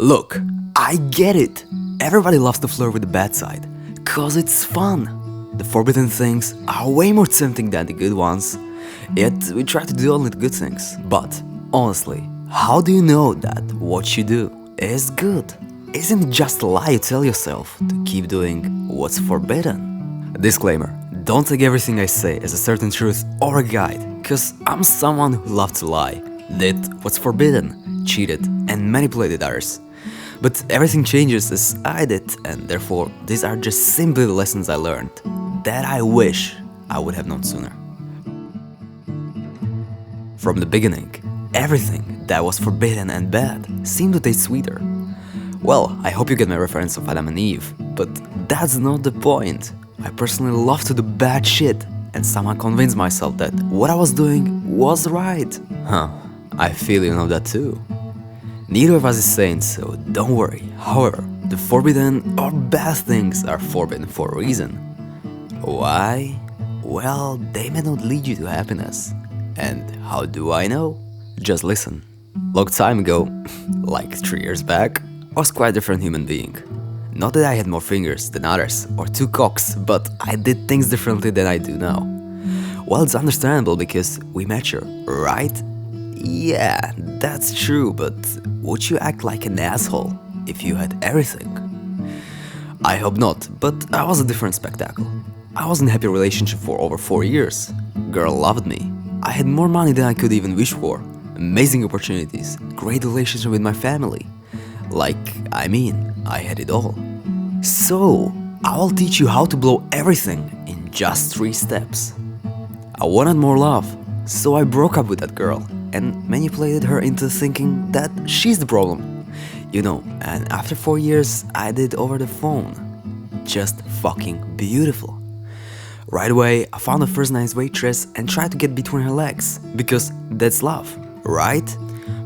Look, I get it. Everybody loves to flirt with the bad side, cause it's fun. The forbidden things are way more tempting than the good ones, yet we try to do only the good things. But, honestly, how do you know that what you do is good? Isn't it just a lie you tell yourself to keep doing what's forbidden? Disclaimer, don't take everything I say as a certain truth or a guide, cause I'm someone who loves to lie, did what's forbidden, cheated and manipulated others. But everything changes as I did, and therefore these are just simply the lessons I learned that I wish I would have known sooner. From the beginning, everything that was forbidden and bad seemed to taste sweeter. Well, I hope you get my reference of Adam and Eve, but that's not the point. I personally love to do bad shit and somehow convince myself that what I was doing was right. I feel you know that too. Neither of us is saints, so don't worry. However, the forbidden or bad things are forbidden for a reason. Why? Well, they may not lead you to happiness. And how do I know? Just listen. Long time ago, like 3 years back, I was quite a different human being. Not that I had more fingers than others or 2 cocks, but I did things differently than I do now. Well, it's understandable because we mature, right? Yeah, that's true, but would you act like an asshole if you had everything? I hope not, but I was a different spectacle. I was in a happy relationship for over 4 years. Girl loved me. I had more money than I could even wish for. Amazing opportunities, great relationship with my family. I had it all. So, I'll teach you how to blow everything in just 3 steps. I wanted more love, so I broke up with that girl and manipulated her into thinking that she's the problem. You know, and after 4 years, I did over the phone. Just fucking beautiful. Right away, I found the first nice waitress and tried to get between her legs, because that's love, right?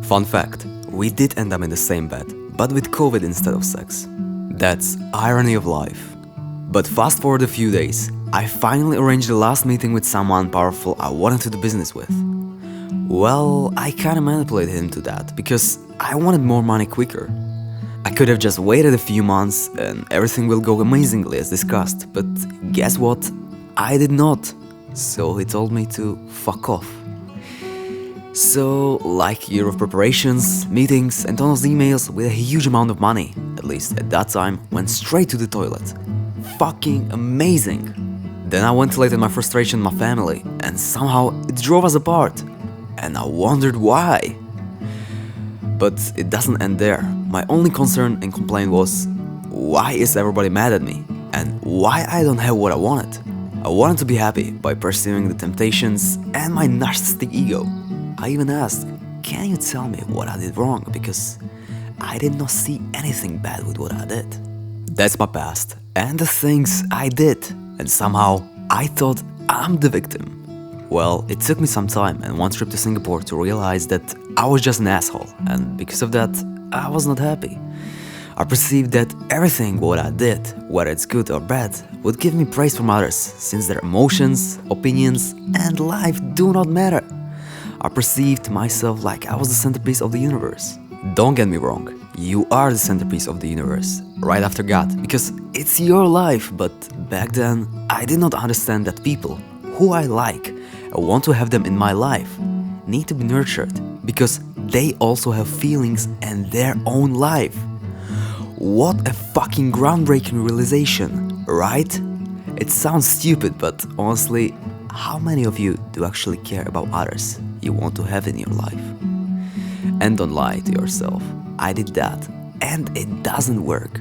Fun fact, we did end up in the same bed, but with COVID instead of sex. That's irony of life. But fast forward a few days, I finally arranged the last meeting with someone powerful I wanted to do business with. Well, I kinda manipulated him to that, because I wanted more money quicker. I could have just waited a few months and everything will go amazingly as discussed, but guess what? I did not. So he told me to fuck off. So, like year of preparations, meetings and tons of emails with a huge amount of money, at least at that time, went straight to the toilet. Fucking amazing! Then I ventilated my frustration with my family, and somehow it drove us apart. And I wondered why. But it doesn't end there. My only concern and complaint was, why is everybody mad at me? And why I don't have what I wanted? I wanted to be happy by pursuing the temptations and my narcissistic ego. I even asked, can you tell me what I did wrong? Because I did not see anything bad with what I did. That's my past and the things I did. And somehow I thought I'm the victim. Well, it took me some time and one trip to Singapore to realize that I was just an asshole, and because of that, I was not happy. I perceived that everything what I did, whether it's good or bad, would give me praise from others, since their emotions, opinions, and life do not matter. I perceived myself like I was the centerpiece of the universe. Don't get me wrong, you are the centerpiece of the universe, right after God, because it's your life, but back then, I did not understand that people who I like, I want to have them in my life, need to be nurtured, because they also have feelings and their own life. What a fucking groundbreaking realization, right? It sounds stupid, but honestly, how many of you do actually care about others you want to have in your life? And don't lie to yourself. I did that, and it doesn't work.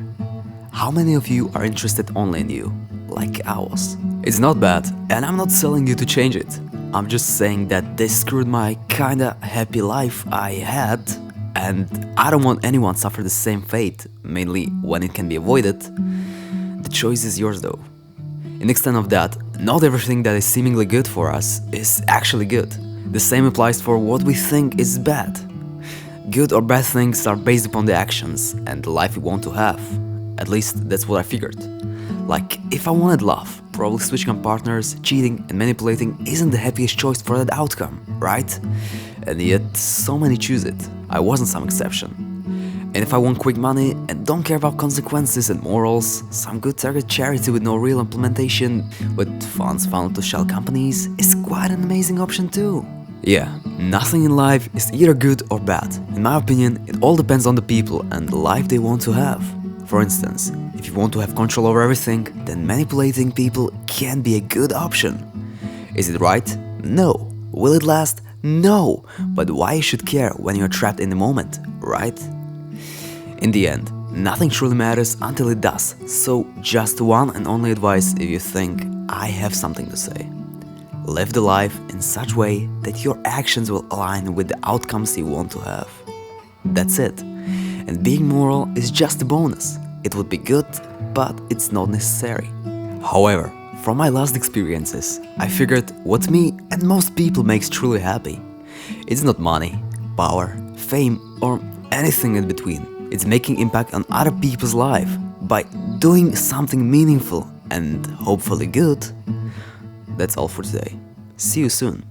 How many of you are interested only in you, like I was? It's not bad, and I'm not telling you to change it. I'm just saying that this screwed my kinda happy life I had, and I don't want anyone to suffer the same fate, mainly when it can be avoided. The choice is yours though. In extent of that, not everything that is seemingly good for us is actually good. The same applies for what we think is bad. Good or bad things are based upon the actions and the life we want to have. At least that's what I figured. Like, if I wanted love, probably switching on partners, cheating and manipulating isn't the happiest choice for that outcome, right? And yet, so many choose it. I wasn't some exception. And if I want quick money and don't care about consequences and morals, some good target charity with no real implementation, with funds funneled to shell companies, is quite an amazing option too. Yeah, nothing in life is either good or bad. In my opinion, it all depends on the people and the life they want to have. For instance, if you want to have control over everything, then manipulating people can be a good option. Is it right? No. Will it last? No. But why you should care when you're trapped in the moment, right? In the end, nothing truly matters until it does. So just one and only advice if you think I have something to say. Live the life in such a way that your actions will align with the outcomes you want to have. That's it. And being moral is just a bonus. It would be good, but it's not necessary. However, from my last experiences, I figured what me and most people makes truly happy. It's not money, power, fame, or anything in between. It's making impact on other people's life by doing something meaningful and hopefully good. That's all for today. See you soon.